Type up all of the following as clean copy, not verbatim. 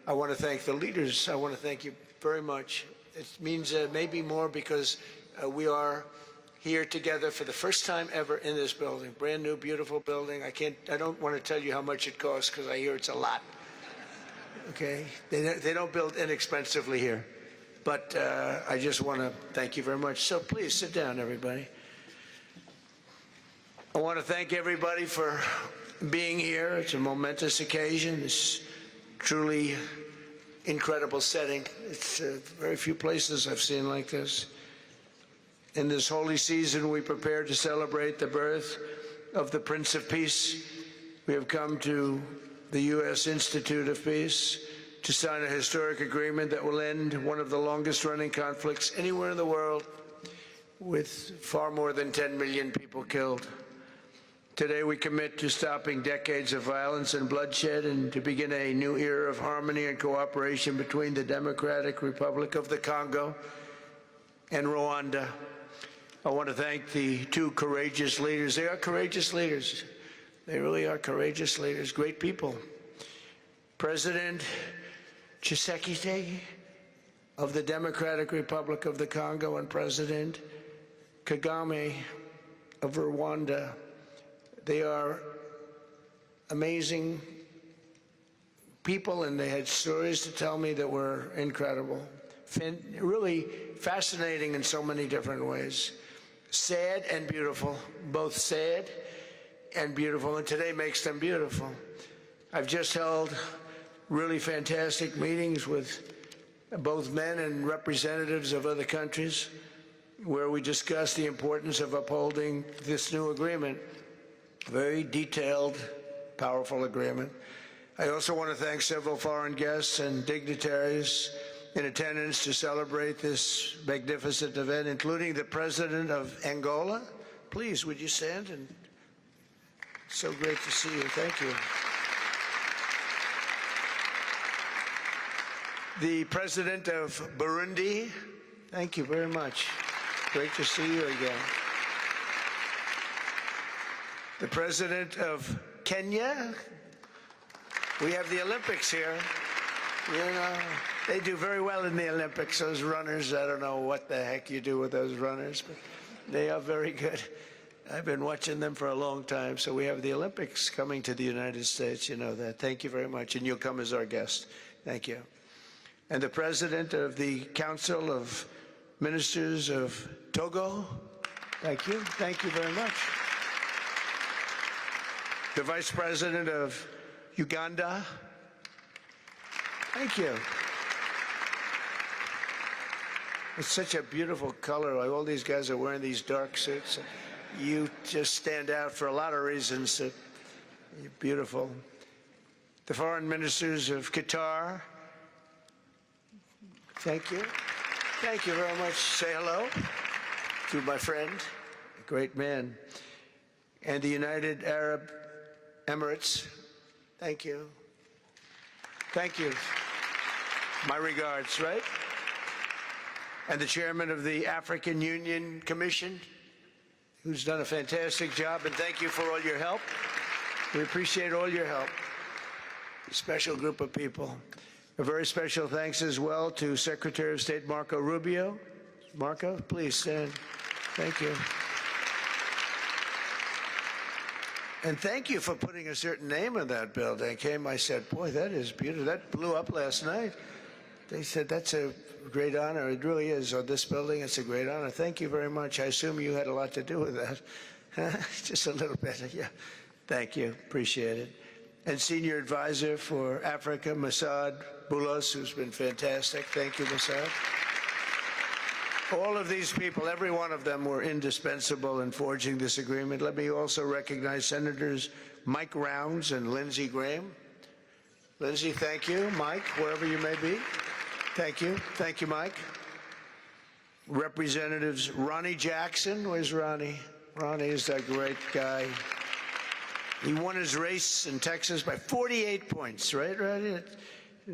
I want to thank the leaders. I want to thank you very much. It means maybe more because we are here together for the first time ever in this building. Brand new, beautiful building. I don't want to tell you how much it costs because I hear it's a lot. Okay? They don't build inexpensively here. But I just want to thank you very much. So please sit down, everybody. I want to thank everybody for being here. It's a momentous occasion. It's truly incredible setting. It's very few places I've seen like this. In this holy season, we prepare to celebrate the birth of the Prince of Peace. We have come to the U.S. Institute of Peace to sign a historic agreement that will end one of the longest-running conflicts anywhere in the world, with far more than 10 million people killed. Today, we commit to stopping decades of violence and bloodshed and to begin a new era of harmony and cooperation between the Democratic Republic of the Congo and Rwanda. I want to thank the two courageous leaders. They are courageous leaders. They really are courageous leaders, great people. President Tshisekedi of the Democratic Republic of the Congo and President Kagame of Rwanda. They are amazing people, and they had stories to tell me that were incredible. Really fascinating in so many different ways. Sad and beautiful, both sad and beautiful, and today makes them beautiful. I've just held really fantastic meetings with both men and representatives of other countries where we discussed the importance of upholding this new agreement. Very detailed, powerful agreement. I also want to thank several foreign guests and dignitaries in attendance to celebrate this magnificent event, including the President of Angola. Please, would you stand? And so great to see you. Thank you. The President of Burundi. Thank you very much. Great to see you again. The President of Kenya. We have the Olympics here. You know, they do very well in the Olympics, those runners. I don't know what the heck you do with those runners, but they are very good. I've been watching them for a long time. So we have the Olympics coming to the United States. You know that. Thank you very much. And you'll come as our guest. Thank you. And the President of the Council of Ministers of Togo. Thank you. Thank you very much. The Vice President of Uganda. Thank you. It's such a beautiful color. Like all these guys are wearing these dark suits. You just stand out for a lot of reasons. You're beautiful. The Foreign Ministers of Qatar. Thank you. Thank you very much. Say hello to my friend, a great man. And the United Arab Emirates. Thank you. Thank you. My regards, right? And the chairman of the African Union Commission, who's done a fantastic job, and thank you for all your help. We appreciate all your help. A special group of people. A very special thanks as well to Secretary of State Marco Rubio. Marco, please stand. Thank you. And thank you for putting a certain name in that building. I said, boy, that is beautiful. That blew up last night. They said, that's a great honor. It really is. On this building, it's a great honor. Thank you very much. I assume you had a lot to do with that. Just a little bit. Yeah. Thank you. Appreciate it. And Senior Advisor for Africa, Masad Boulos, who's been fantastic. Thank you, Masad. All of these people, every one of them, were indispensable in forging this agreement. Let me also recognize Senators Mike Rounds and Lindsey Graham. Lindsey, thank you. Mike, wherever you may be. Thank you. Thank you, Mike. Representatives Ronnie Jackson. Where's Ronnie? Ronnie is that great guy. He won his race in Texas by 48 points, right, Ronnie?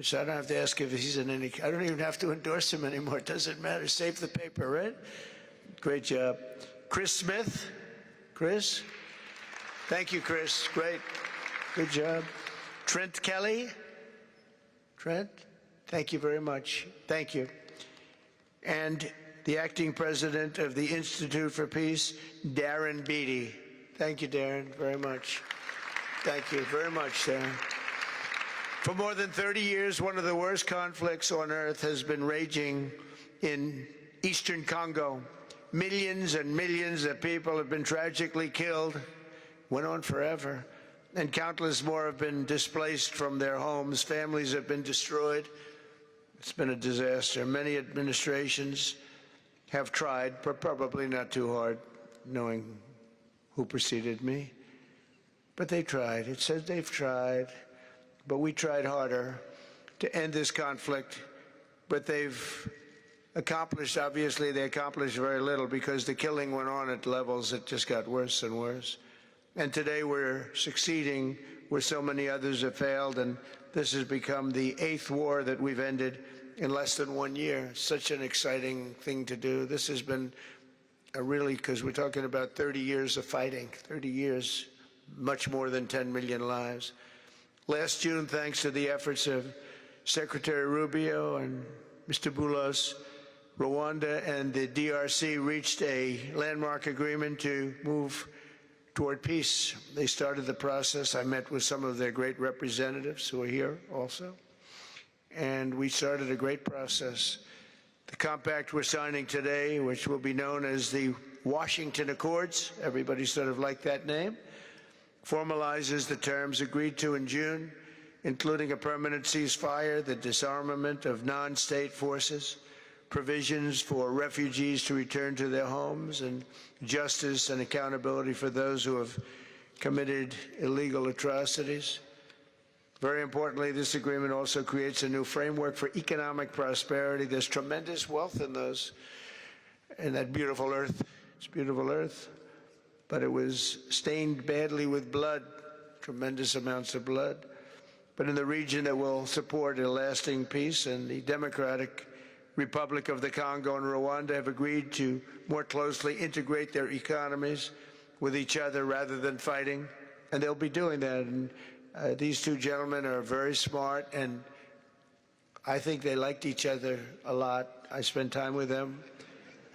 So I don't have to ask if he's in any, I don't even have to endorse him anymore. It doesn't matter. Save the paper, right? Great job. Chris Smith. Chris? Thank you, Chris. Great. Good job. Trent Kelly. Trent, thank you very much. Thank you. And the acting president of the Institute for Peace, Darren Beattie. Thank you, Darren, very much. Thank you very much, Darren. For more than 30 years, one of the worst conflicts on earth has been raging in eastern Congo. Millions and millions of people have been tragically killed, went on forever, and countless more have been displaced from their homes. Families have been destroyed. It's been a disaster. Many administrations have tried, but probably not too hard, knowing who preceded me. But they tried. It says they've tried, but we tried harder to end this conflict. But they've accomplished, obviously they accomplished very little, because the killing went on at levels that just got worse and worse. And today we're succeeding where so many others have failed, and this has become the 8th war that we've ended in less than 1 year. Such an exciting thing to do. This has been a really, because we're talking about 30 years of fighting, 30 years, much more than 10 million lives. Last June, thanks to the efforts of Secretary Rubio and Mr. Boulos, Rwanda and the DRC reached a landmark agreement to move toward peace. They started the process. I met with some of their great representatives who are here also, and we started a great process. The compact we're signing today, which will be known as the Washington Accords, everybody sort of liked that name, formalizes the terms agreed to in June, including a permanent ceasefire, the disarmament of non-state forces, provisions for refugees to return to their homes, and justice and accountability for those who have committed illegal atrocities. Very importantly, this agreement also creates a new framework for economic prosperity. There's tremendous wealth in that beautiful earth. It's beautiful earth, but it was stained badly with blood, tremendous amounts of blood. But in the region that will support a lasting peace, and the Democratic Republic of the Congo and Rwanda have agreed to more closely integrate their economies with each other rather than fighting, and they'll be doing that. And these two gentlemen are very smart, and I think they liked each other a lot. I spent time with them.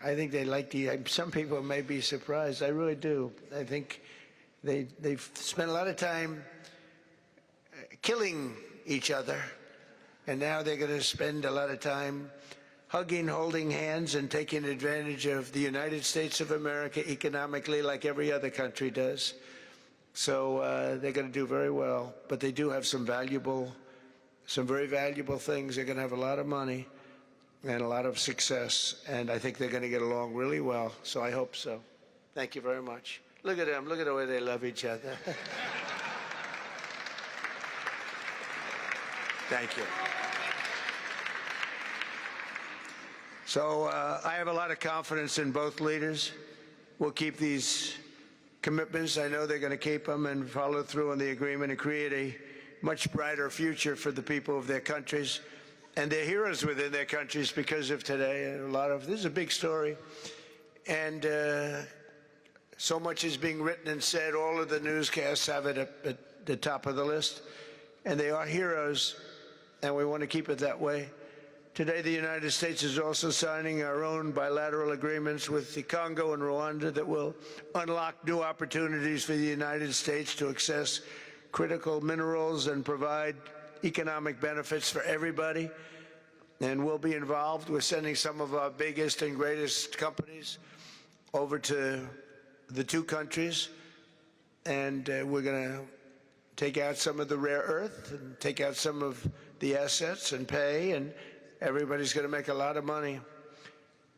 I think they liked some people may be surprised. I really do. I think they've spent a lot of time killing each other, and now they're going to spend a lot of time hugging, holding hands, and taking advantage of the United States of America economically, like every other country does. So they're going to do very well. But they do have some very valuable things. They're going to have a lot of money and a lot of success, and I think they're going to get along really well. So I hope so. Thank you very much. Look at them. Look at the way they love each other. Thank you. So I have a lot of confidence in both leaders. We'll keep these commitments. I know they're going to keep them and follow through on the agreement and create a much brighter future for the people of their countries. And they're heroes within their countries because of today. This is a big story. And so much is being written and said. All of the newscasts have it at the top of the list. And they are heroes, and we want to keep it that way. Today, the United States is also signing our own bilateral agreements with the Congo and Rwanda that will unlock new opportunities for the United States to access critical minerals and provide economic benefits for everybody. And we'll be involved with sending some of our biggest and greatest companies over to the two countries. And we're going to take out some of the rare earth and take out some of the assets and pay, and everybody's going to make a lot of money.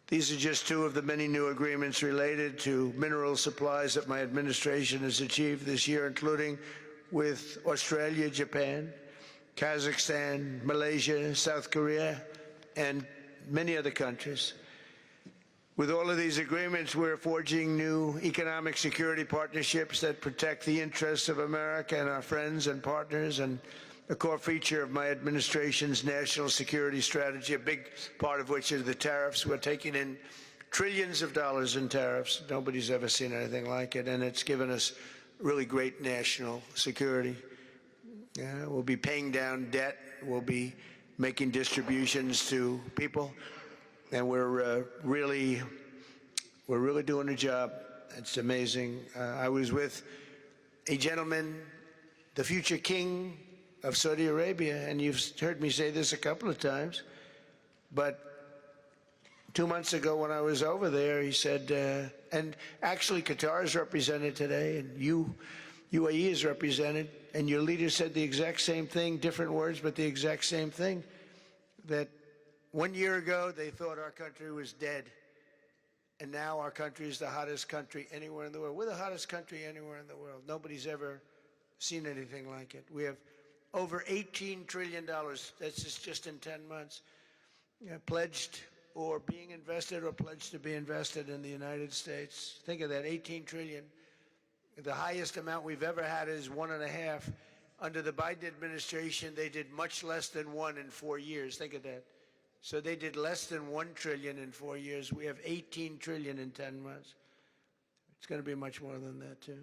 These are just two of the many new agreements related to mineral supplies that my administration has achieved this year, including with Australia, Japan, Kazakhstan, Malaysia, South Korea, and many other countries. With all of these agreements, we're forging new economic security partnerships that protect the interests of America and our friends and partners, and a core feature of my administration's national security strategy, a big part of which is the tariffs. We're taking in trillions of dollars in tariffs. Nobody's ever seen anything like it, and it's given us really great national security. We'll be paying down debt. We'll be making distributions to people, and we're really doing a job. It's amazing. I was with a gentleman, the future king of Saudi Arabia, and you've heard me say this a couple of times, but 2 months ago when I was over there, he said, and actually Qatar is represented today, and UAE is represented, and your leader said the exact same thing, different words, but the exact same thing, that 1 year ago they thought our country was dead, and now our country is the hottest country anywhere in the world. We're the hottest country anywhere in the world. Nobody's ever seen anything like it. We have over $18 trillion, that's just in 10 months, pledged or being invested or pledged to be invested in the United States. Think of that, 18 trillion. The highest amount we've ever had is 1.5. Under the Biden administration, they did much less than 1 in 4 years. Think of that. So they did less than 1 trillion in 4 years. We have 18 trillion in 10 months. It's going to be much more than that, too.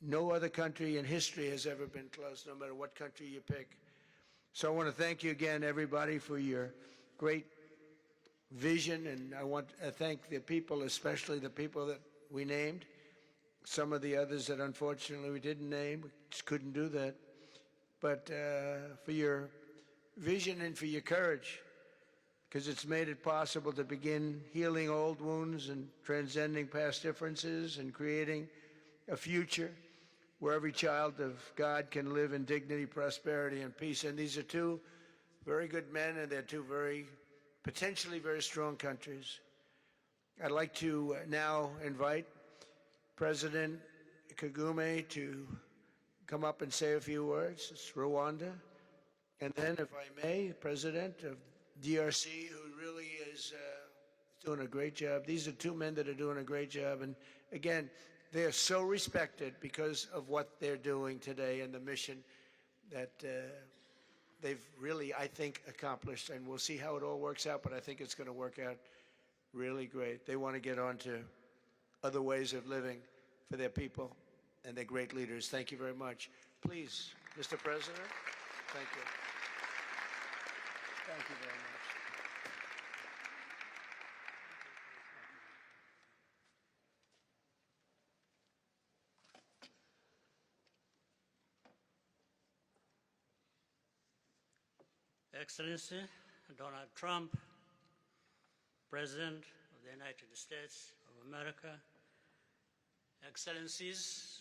No other country in history has ever been close, no matter what country you pick. So I want to thank you again, everybody, for your great vision, and I want to thank the people, especially the people that we named. Some of the others that unfortunately we didn't name, we just couldn't do that. But for your vision and for your courage, because it's made it possible to begin healing old wounds and transcending past differences and creating a future where every child of God can live in dignity, prosperity, and peace. And these are two very good men, and they're two potentially very strong countries. I'd like to now invite President Kagame to come up and say a few words. It's Rwanda. And then, if I may, President of DRC, who really is doing a great job. These are two men that are doing a great job. And again, they are so respected because of what they're doing today and the mission that they've really, I think, accomplished. And we'll see how it all works out, but I think it's going to work out really great. They want to get on to other ways of living for their people, and they're great leaders. Thank you very much. Please, Mr. President, thank you. Thank you very much. Excellency Donald Trump, President of the United States of America, Excellencies,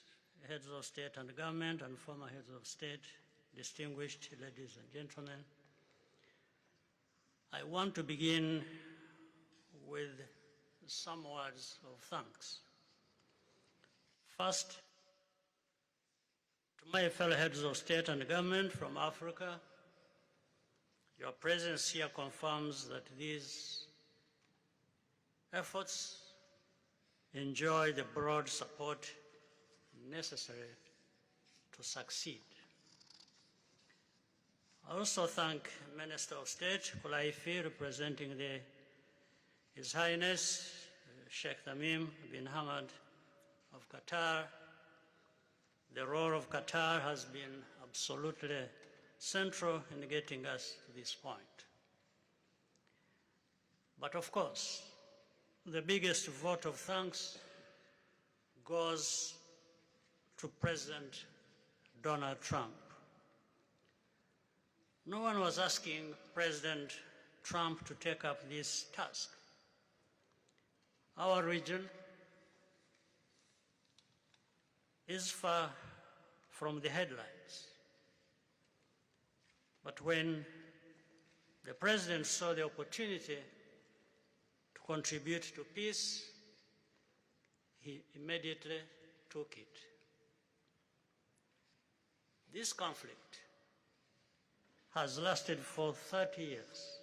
heads of state and government and former heads of state, distinguished ladies and gentlemen, I want to begin with some words of thanks. First, to my fellow heads of state and government from Africa, your presence here confirms that these efforts enjoy the broad support necessary to succeed. I also thank Minister of State Kulaifi, representing His Highness Sheikh Tamim bin Hamad of Qatar. The role of Qatar has been absolutely central in getting us to this point. But of course, the biggest vote of thanks goes to President Donald Trump. No one was asking President Trump to take up this task. Our region is far from the headlines. But when the President saw the opportunity to contribute to peace, he immediately took it. This conflict has lasted for 30 years.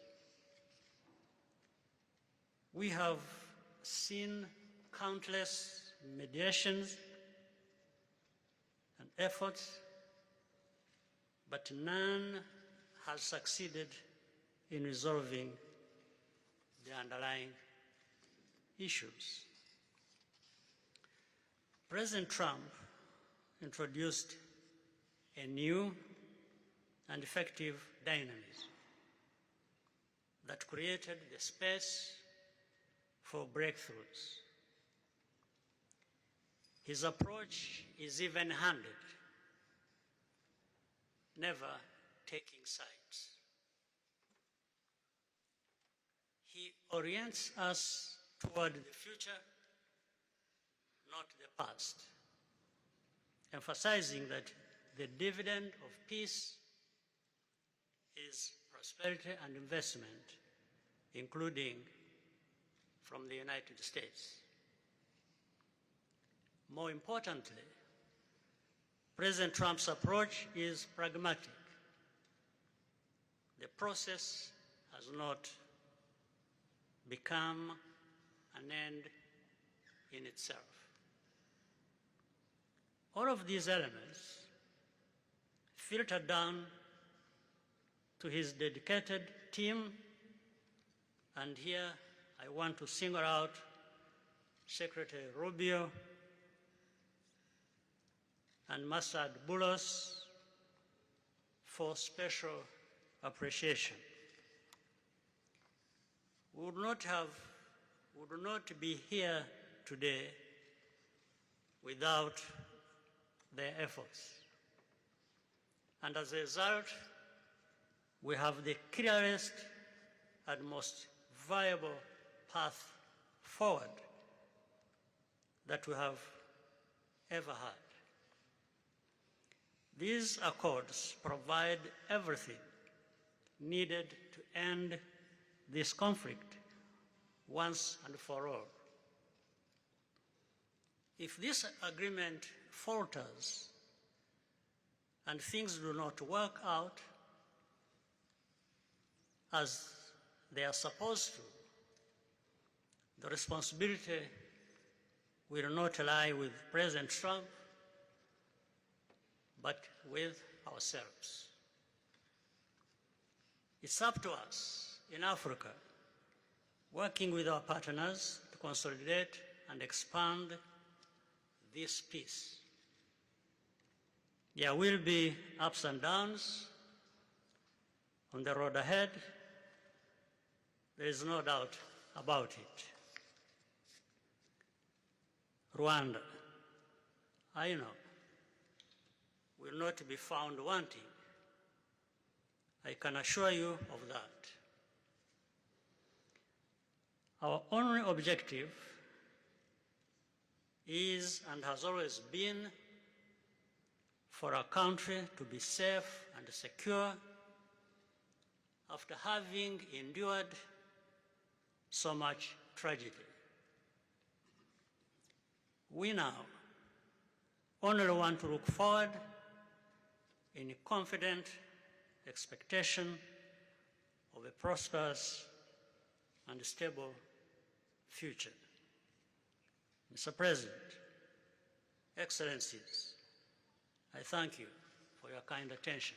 We have seen countless mediations and efforts, but none has succeeded in resolving the underlying issues. President Trump introduced a new and effective dynamism that created the space for breakthroughs. His approach is even-handed, never taking sides. He orients us toward the future, not the past, emphasizing that the dividend of peace is prosperity and investment, including from the United States. More importantly, President Trump's approach is pragmatic. The process has not become an end in itself. All of these elements filter down to his dedicated team, and here I want to single out Secretary Rubio and Masad Boulos for special appreciation. We would not be here today without their efforts. And as a result, we have the clearest and most viable path forward that we have ever had. These accords provide everything needed to end this conflict once and for all. If this agreement falters and things do not work out as they are supposed to, the responsibility will not lie with President Trump, but with ourselves. It's up to us in Africa, working with our partners to consolidate and expand this peace. There will be ups and downs on the road ahead. There is no doubt about it. Rwanda, I know, will not be found wanting. I can assure you of that. Our only objective is and has always been for our country to be safe and secure after having endured so much tragedy. We now only want to look forward in confident expectation of a prosperous and stable future. Mr. President, Excellencies, I thank you for your kind attention.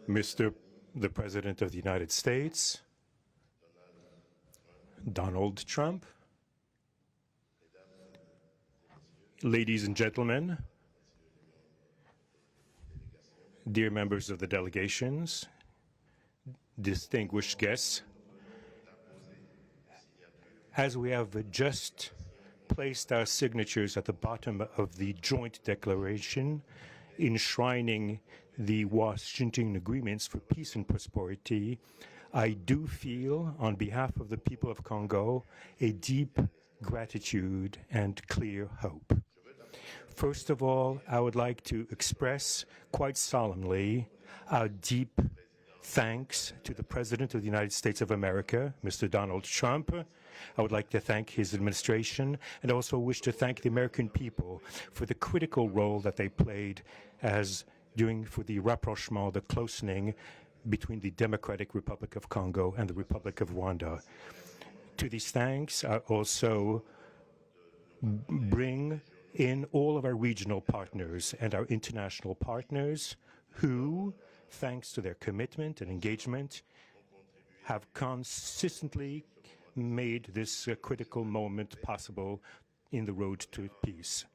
Mr. the President of the United States, Donald Trump, ladies and gentlemen, dear members of the delegations, distinguished guests, as we have just placed our signatures at the bottom of the joint declaration enshrining the Washington agreements for peace and prosperity, I do feel, on behalf of the people of Congo, a deep gratitude and clear hope. First of all, I would like to express quite solemnly our deep thanks to the President of the United States of America, Mr. Donald Trump. I would like to thank his administration and also wish to thank the American people for the critical role that they played for the rapprochement, the closening between the Democratic Republic of Congo and the Republic of Rwanda. To these thanks, I also bring in all of our regional partners and our international partners who, thanks to their commitment and engagement, have consistently made this critical moment possible in the road to peace.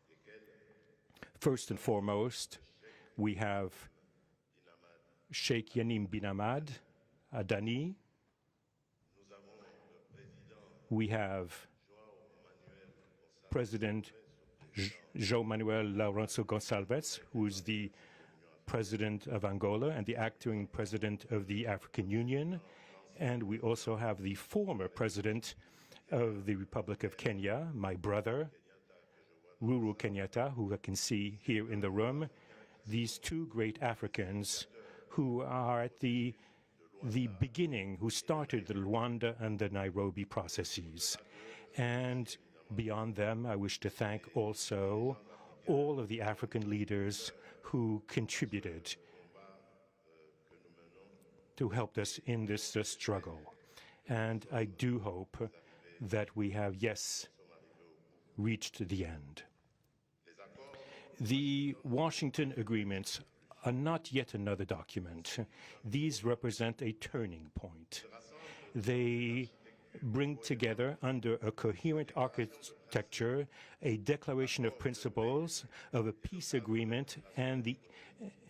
First and foremost, we have Sheikh Yanim bin Ahmad Adani. We have President João Manuel Lourenço Gonçalves, who is the President of Angola and the acting President of the African Union. And we also have the former President of the Republic of Kenya, my brother, Uhuru Kenyatta, who I can see here in the room. These two great Africans who are at the beginning, who started the Rwanda and the Nairobi processes. And beyond them, I wish to thank also all of the African leaders who contributed to help us in this struggle. And I do hope that we have, yes, reached the end. The Washington agreements are not yet another document. These represent a turning point. They bring together under a coherent architecture a declaration of principles of a peace agreement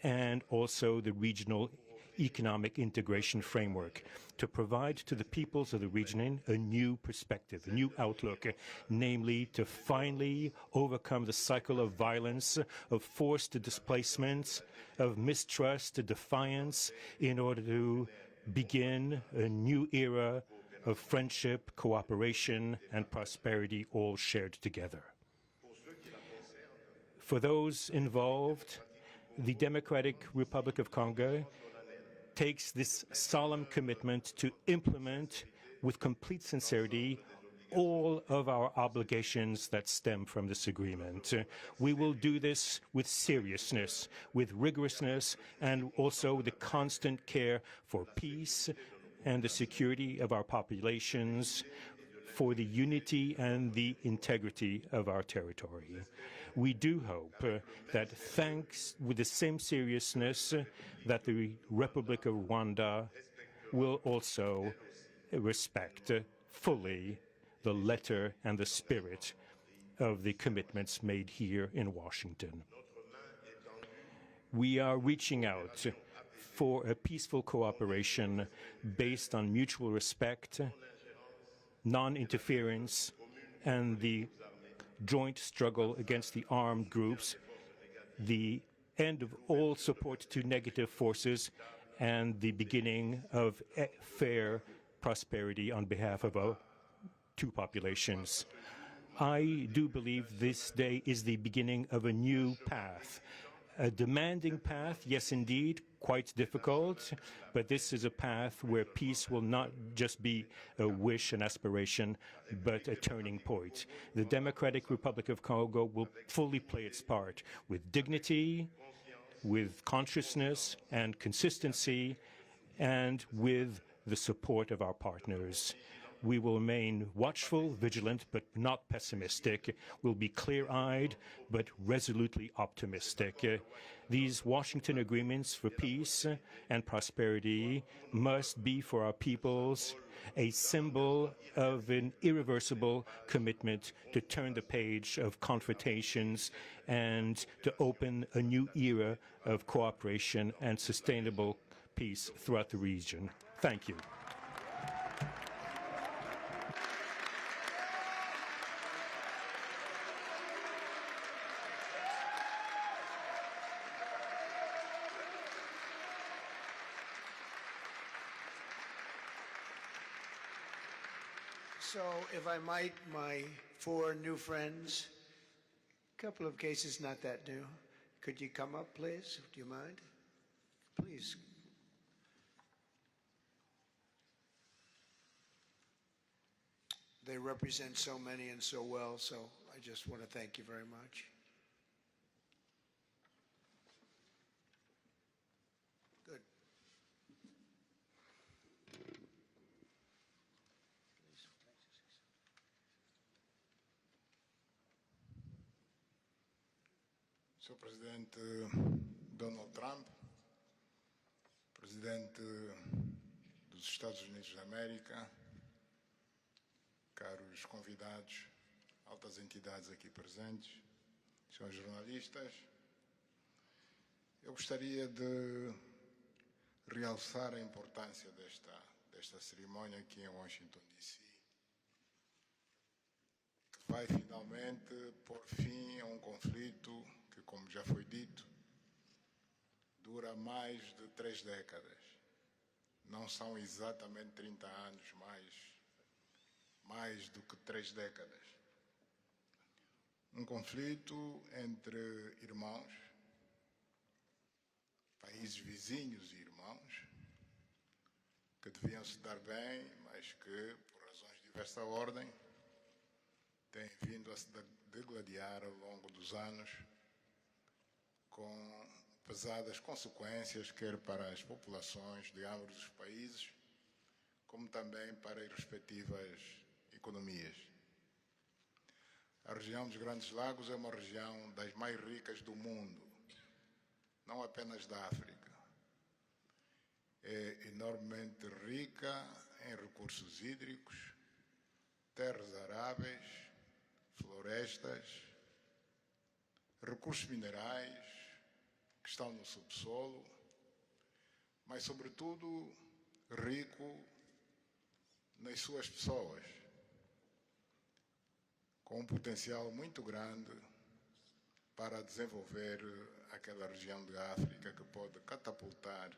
and also the regional economic integration framework to provide to the peoples of the region a new perspective, a new outlook, namely to finally overcome the cycle of violence, of forced displacements, of mistrust, defiance, in order to begin a new era of friendship, cooperation, and prosperity, all shared together. For those involved, the Democratic Republic of Congo takes this solemn commitment to implement with complete sincerity all of our obligations that stem from this agreement. We will do this with seriousness, with rigorousness, and also the constant care for peace and the security of our populations, for the unity and the integrity of our territory. We do hope that thanks with the same seriousness that the Republic of Rwanda will also respect fully the letter and the spirit of the commitments made here in Washington. We are reaching out for a peaceful cooperation based on mutual respect, non-interference, and the joint struggle against the armed groups, the end of all support to negative forces, and the beginning of fair prosperity on behalf of our two populations. I do believe this day is the beginning of a new path, a demanding path, yes indeed, quite difficult, but this is a path where peace will not just be a wish, an aspiration, but a turning point. The Democratic Republic of Congo will fully play its part with dignity, with consciousness and consistency, and with the support of our partners. We will remain watchful, vigilant, but not pessimistic. We'll be clear-eyed, but resolutely optimistic. These Washington agreements for peace and prosperity must be for our peoples a symbol of an irreversible commitment to turn the page of confrontations and to open a new era of cooperation and sustainable peace throughout the region. Thank you. So, if I might, my four new friends, a couple of cases not that new. Could you come up, please? Do you mind? Please. they represent so many and so well, so I just want to thank you very much. Good. Sr. Presidente Donald Trump, Presidente dos Estados Unidos da América, caros convidados, altas entidades aqui presentes, senhores jornalistas, eu gostaria de realçar a importância desta cerimônia aqui em Washington, D.C., que vai finalmente pôr fim a um conflito que, como já foi dito, dura mais de 3 décadas. Não são exatamente 30 anos, mais do que 3 décadas. Um conflito entre irmãos, países vizinhos e irmãos, que deviam se dar bem, mas que, por razões de diversa ordem, têm vindo a se degladiar ao longo dos anos, com pesadas consequências, quer para as populações de ambos os países, como também para as respectivas economias. A região dos Grandes Lagos é uma região das mais ricas do mundo, não apenas da África. É enormemente rica em recursos hídricos, terras aráveis, florestas, recursos minerais que estão no subsolo, mas, sobretudo, rico nas suas pessoas, com um potencial muito grande para desenvolver aquela região da África que pode catapultar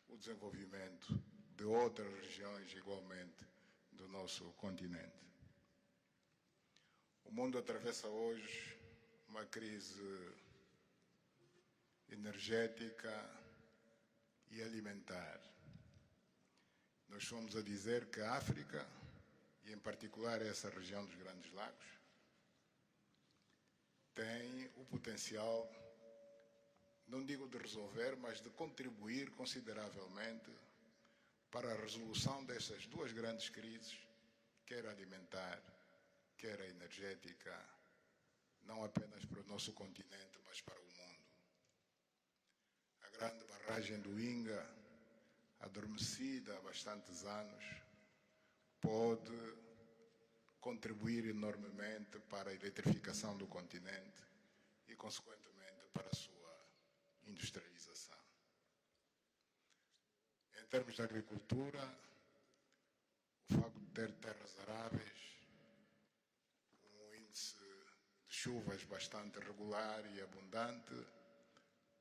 o desenvolvimento de outras regiões igualmente do nosso continente. O mundo atravessa hoje uma crise energética e alimentar. Nós fomos a dizer que a África, e em particular essa região dos Grandes Lagos, tem o potencial, não digo de resolver, mas de contribuir consideravelmente para a resolução dessas duas grandes crises, quer alimentar, quer a energética, não apenas para o nosso continente, mas para o mundo. A grande barragem do Inga, adormecida há bastantes anos, pode contribuir enormemente para a eletrificação do continente e, consequentemente, para a sua industrialização. Em termos de agricultura, o facto de ter terras aráveis, um índice de chuvas bastante regular e abundante,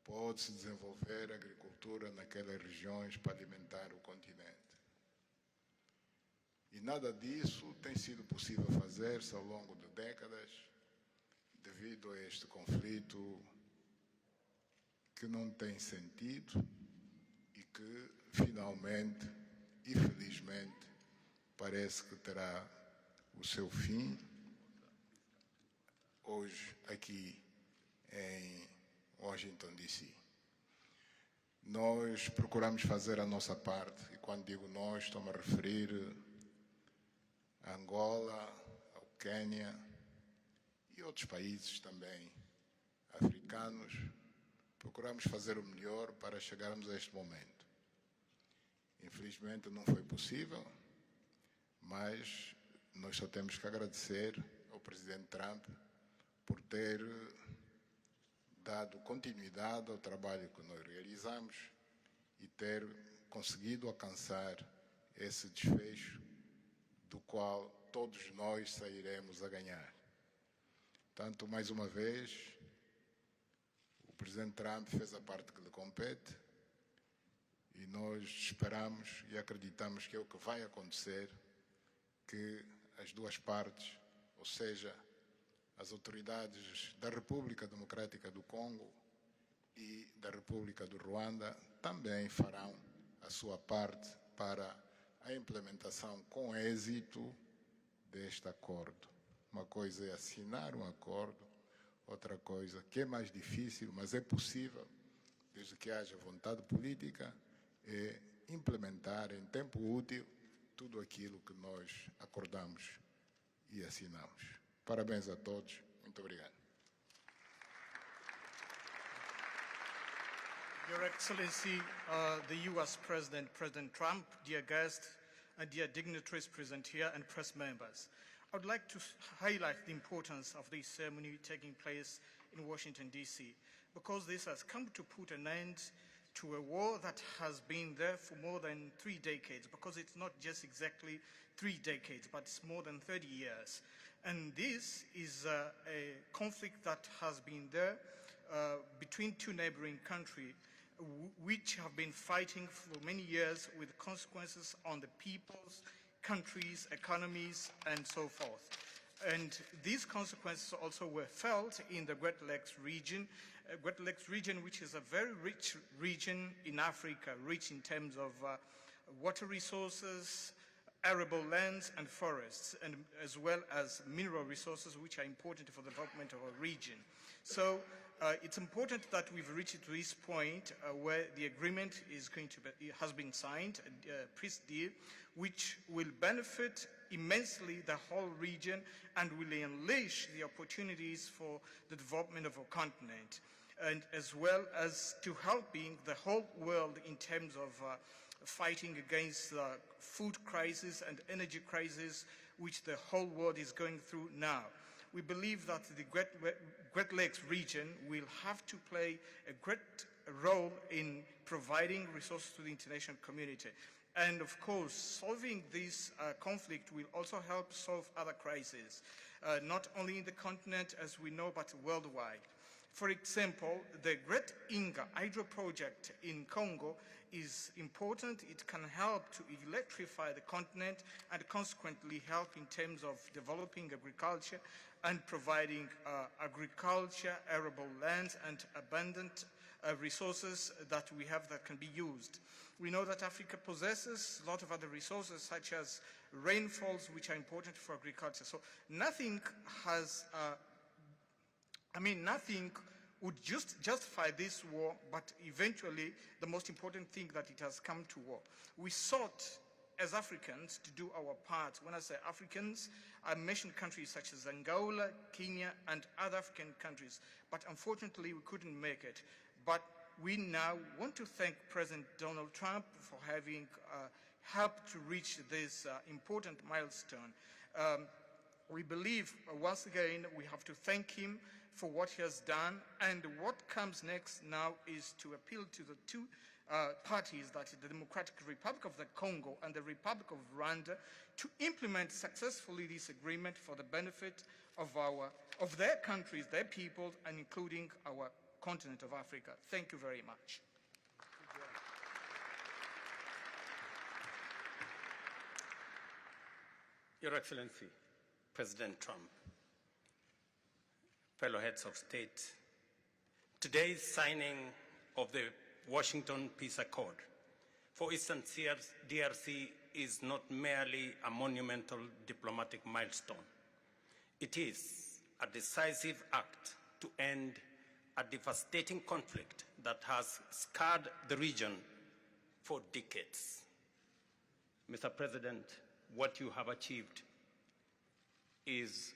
pode-se desenvolver agricultura naquelas regiões para alimentar o continente. E nada disso tem sido possível fazer-se ao longo de décadas, devido a este conflito que não tem sentido e que, finalmente e felizmente, parece que terá o seu fim hoje aqui em Washington, D.C. Nós procuramos fazer a nossa parte, e quando digo nós, estou-me a referir a Angola, ao Quênia e outros países também africanos. Procuramos fazer o melhor para chegarmos a este momento. Infelizmente não foi possível, mas nós só temos que agradecer ao Presidente Trump por ter dado continuidade ao trabalho que nós realizamos e ter conseguido alcançar esse desfecho do qual todos nós sairemos a ganhar. Portanto, mais uma vez, o Presidente Trump fez a parte que lhe compete e nós esperamos e acreditamos que é o que vai acontecer, que as duas partes, ou seja, as autoridades da República Democrática do Congo e da República do Rwanda também farão a sua parte para a implementação com êxito deste acordo. Uma coisa é assinar um acordo, outra coisa que é mais difícil, mas é possível, desde que haja vontade política, é implementar em tempo útil tudo aquilo que nós acordamos e assinamos. Parabéns a todos. Muito obrigado. Your Excellency, the U.S. President, President Trump, dear guests, and dear dignitaries present here and press members. I would like to highlight the importance of this ceremony taking place in Washington, D.C., because this has come to put an end to a war that has been there for more than 3 decades, because it's not just exactly 3 decades, but it's more than 30 years. And this is a conflict that has been there between 2 neighboring countries, which have been fighting for many years with consequences on the peoples, countries, economies, and so forth. And these consequences also were felt in the Great Lakes region, which is a very rich region in Africa, rich in terms of water resources, arable lands and forests, and as well as mineral resources, which are important for the development of our region. So it's important that we've reached to this point where the agreement has been signed, a peace deal, which will benefit immensely the whole region and will unleash the opportunities for the development of our continent, and as well as to helping the whole world in terms of fighting against the food crisis and energy crisis which the whole world is going through now. We believe that the Great Lakes region will have to play a great role in providing resources to the international community. And of course, solving this conflict will also help solve other crises, not only in the continent as we know, but worldwide. For example, the Great Inga hydro project in Congo is important. It can help to electrify the continent and consequently help in terms of developing agriculture and providing agriculture, arable lands, and abundant resources that we have that can be used. We know that Africa possesses a lot of other resources such as rainfalls, which are important for agriculture. So nothing has, nothing would just justify this war, but eventually the most important thing that it has come to war. We sought as Africans to do our part. When I say Africans, I mention countries such as Angola, Kenya, and other African countries, but unfortunately we couldn't make it. But we now want to thank President Donald Trump for having helped to reach this important milestone. We believe, once again, we have to thank him for what he has done, and what comes next now is to appeal to the 2 parties, that is the Democratic Republic of the Congo and the Republic of Rwanda, to implement successfully this agreement for the benefit of their countries, their people, and including our continent of Africa. Thank you very much. Your Excellency, President Trump, fellow heads of state, today's signing of the Washington Peace Accord for Eastern DRC is not merely a monumental diplomatic milestone. It is a decisive act to end a devastating conflict that has scarred the region for decades. Mr. President, what you have achieved is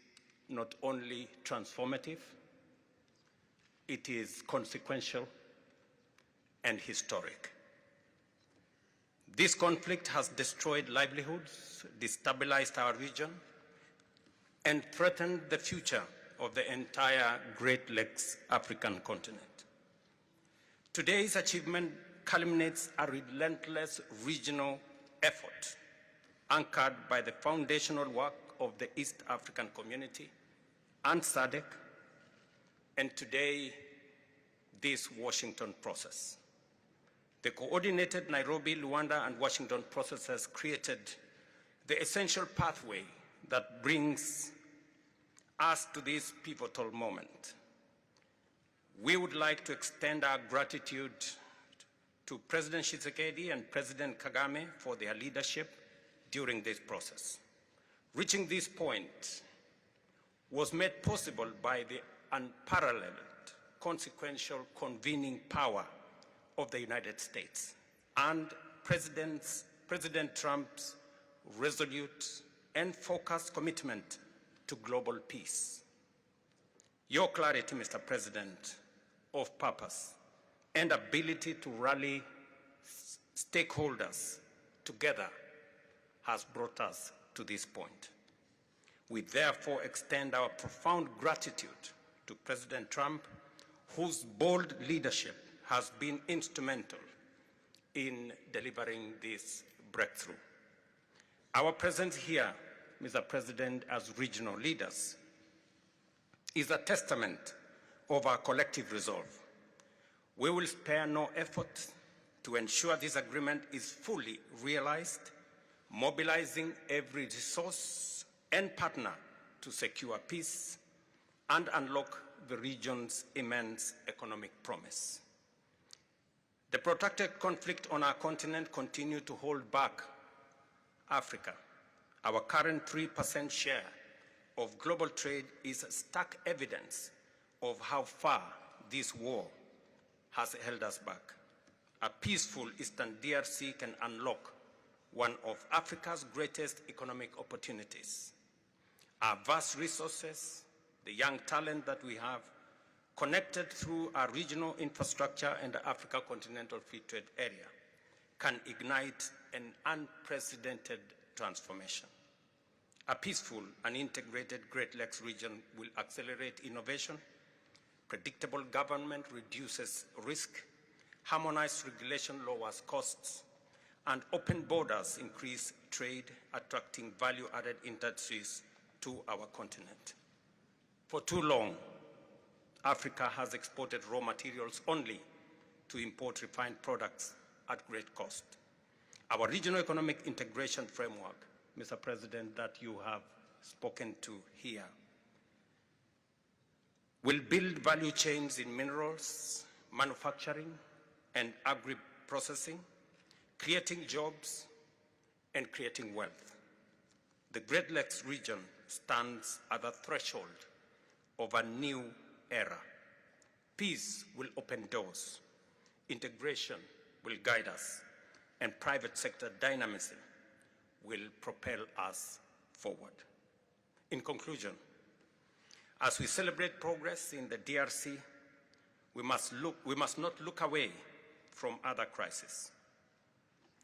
not only transformative, it is consequential and historic. This conflict has destroyed livelihoods, destabilized our region, and threatened the future of the entire Great Lakes African continent. Today's achievement culminates a relentless regional effort anchored by the foundational work of the East African Community and SADC, and today, this Washington process. The coordinated Nairobi, Rwanda, and Washington process has created the essential pathway that brings us to this pivotal moment. We would like to extend our gratitude to President Tshisekedi and President Kagame for their leadership during this process. Reaching this point was made possible by the unparalleled consequential convening power of the United States and President Trump's resolute and focused commitment to global peace. Your clarity, Mr. President, of purpose and ability to rally stakeholders together has brought us to this point. We therefore extend our profound gratitude to President Trump, whose bold leadership has been instrumental in delivering this breakthrough. Our presence here, Mr. President, as regional leaders, is a testament of our collective resolve. We will spare no effort to ensure this agreement is fully realized, mobilizing every resource and partner to secure peace and unlock the region's immense economic promise. The protracted conflict on our continent continues to hold back Africa. Our current 3% share of global trade is stark evidence of how far this war has held us back. A peaceful Eastern DRC can unlock one of Africa's greatest economic opportunities. Our vast resources, the young talent that we have, connected through our regional infrastructure and the Africa Continental Free Trade Area, can ignite an unprecedented transformation. A peaceful and integrated Great Lakes region will accelerate innovation, predictable government reduces risk, harmonized regulation lowers costs, and open borders increase trade, attracting value-added industries to our continent. For too long, Africa has exported raw materials only to import refined products at great cost. Our regional economic integration framework, Mr. President, that you have spoken to here, will build value chains in minerals, manufacturing, and agri-processing, creating jobs and creating wealth. The Great Lakes region stands at the threshold of a new era. Peace will open doors, integration will guide us, and private sector dynamism will propel us forward. In conclusion, as we celebrate progress in the DRC, we must not look away from other crises.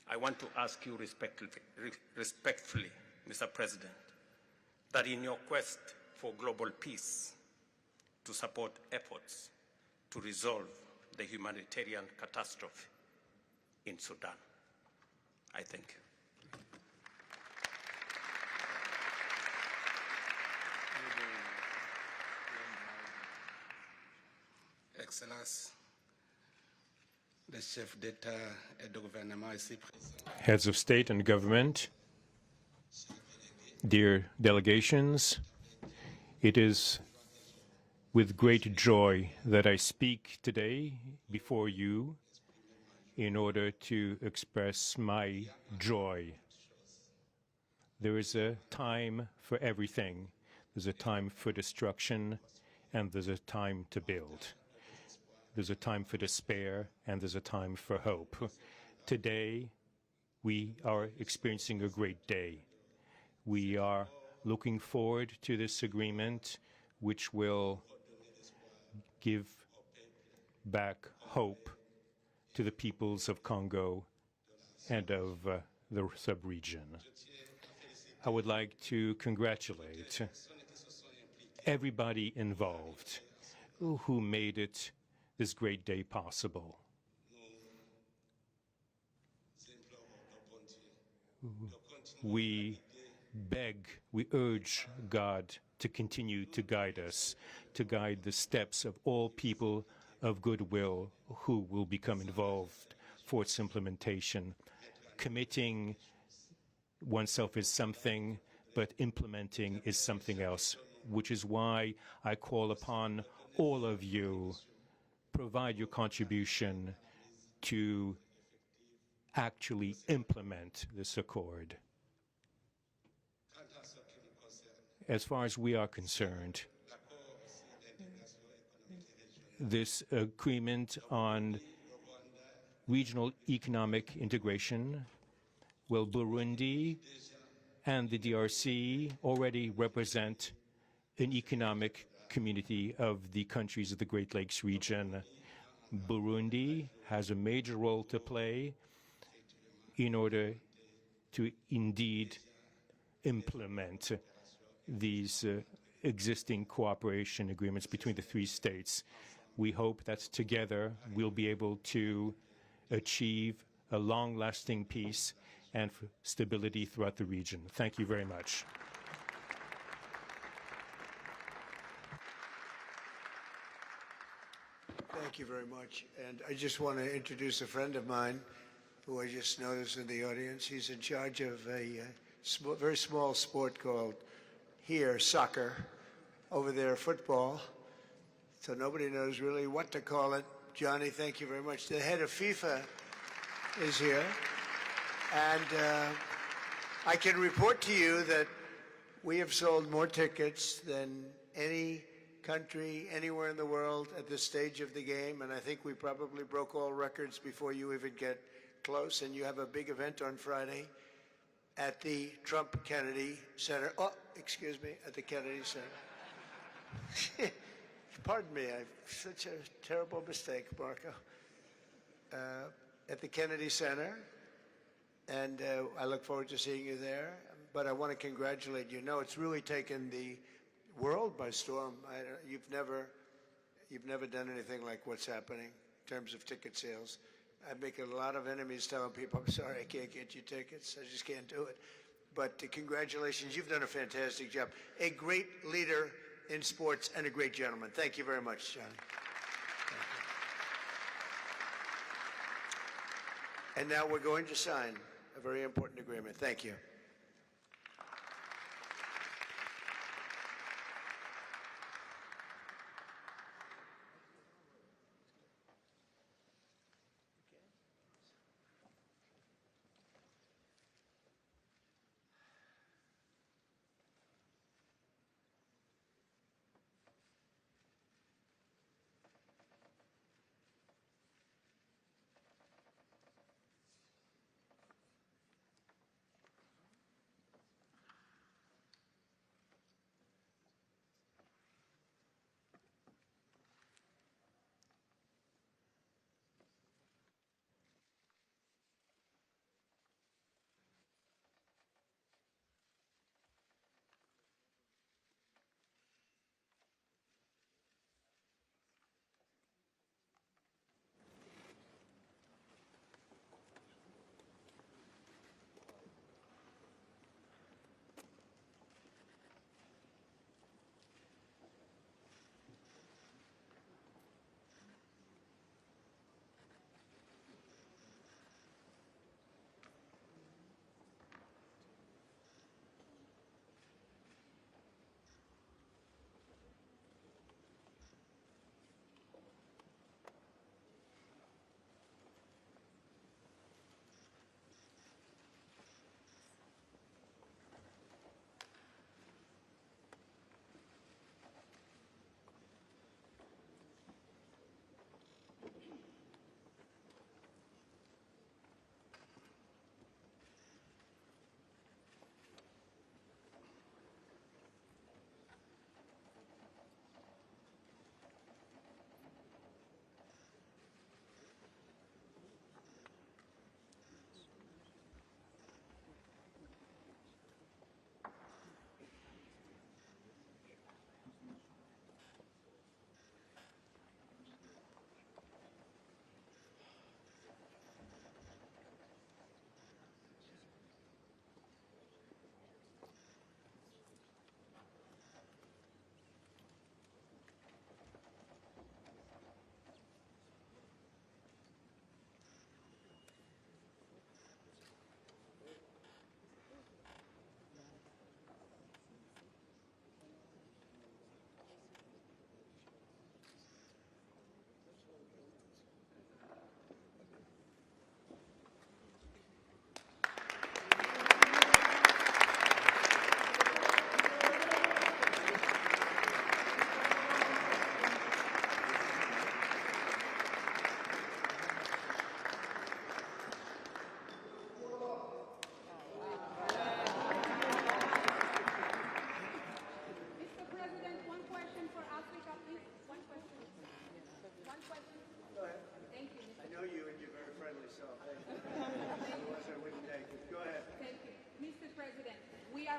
I want to ask you respectfully, Mr. President, that in your quest for global peace, to support efforts to resolve the humanitarian catastrophe in Sudan. I thank you. Excellence, le chef d'État et de gouvernement ici présent. Heads of state and government, dear delegations, it is with great joy that I speak today before you in order to express my joy. There is a time for everything. There's a time for destruction, and there's a time to build. There's a time for despair, and there's a time for hope. Today, we are experiencing a great day. We are looking forward to this agreement, which will give back hope to the peoples of Congo and of the sub-region. I would like to congratulate everybody involved who made it this great day possible. We beg, we urge God to continue to guide us, to guide the steps of all people of goodwill who will become involved for its implementation. Committing oneself is something, but implementing is something else, which is why I call upon all of you, provide your contribution to actually implement this accord. As far as we are concerned, this agreement on regional economic integration, well, Burundi and the DRC already represent an economic community of the countries of the Great Lakes region. Burundi has a major role to play in order to indeed implement these existing cooperation agreements between the three states. We hope that together we'll be able to achieve a long-lasting peace and stability throughout the region. Thank you very much. Thank you very much. And I just want to introduce a friend of mine who I just noticed in the audience. He's in charge of a very small sport called here soccer, over there football. So nobody knows really what to call it. Johnny, thank you very much. The head of FIFA is here. And I can report to you that we have sold more tickets than any country anywhere in the world at this stage of the game, and I think we probably broke all records before you even get close. And you have a big event on Friday at the Trump Kennedy Center. Oh, excuse me, at the Kennedy Center. Pardon me, I've such a terrible mistake, Marco. At the Kennedy Center, and I look forward to seeing you there. But I want to congratulate you. No, it's really taken the world by storm. You've never done anything like what's happening in terms of ticket sales. I make a lot of enemies telling people, I'm sorry, I can't get you tickets. I just can't do it. But congratulations, you've done a fantastic job. A great leader in sports and a great gentleman. Thank you very much, Johnny. And now we're going to sign a very important agreement. Thank you.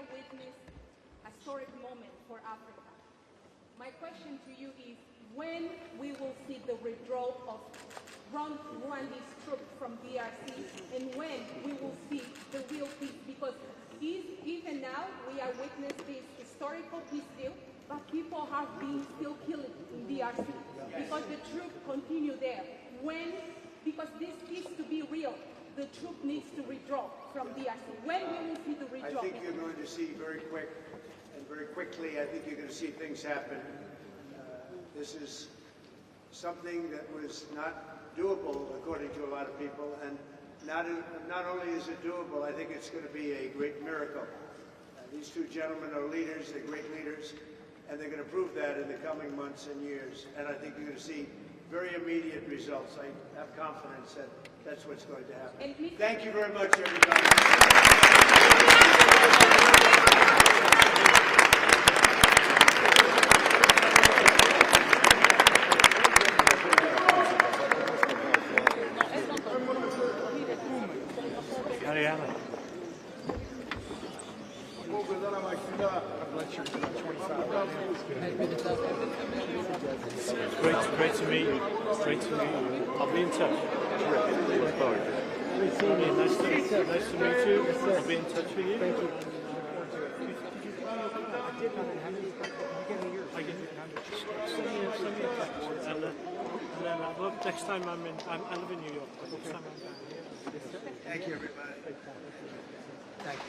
are witnessing a historic moment for Africa. My question to you is, when we will see the withdrawal of Rwandese troops from DRC, and when we will see the real peace? Because even now we are witnessing this historical peace deal, but people have been still killed in DRC because the troops continue there. Because this peace to be real, the troop needs to withdraw from DRC. When we will see the withdrawal? I think you're going to see very quickly, I think you're going to see things happen. This is something that was not doable, according to a lot of people, and not only is it doable, I think it's going to be a great miracle. These two gentlemen are leaders, they're great leaders, and they're going to prove that in the coming months and years. And I think you're going to see very immediate results. I have confidence that that's what's going to happen. Thank you very much, everybody. Great to meet you. Great to meet you. I'll be in touch. Nice to meet you. I'll be in touch with you. Thank you. I get send me a text, and then next time I live in New York. Next time I'm down here. Thank you, everybody. Thank you.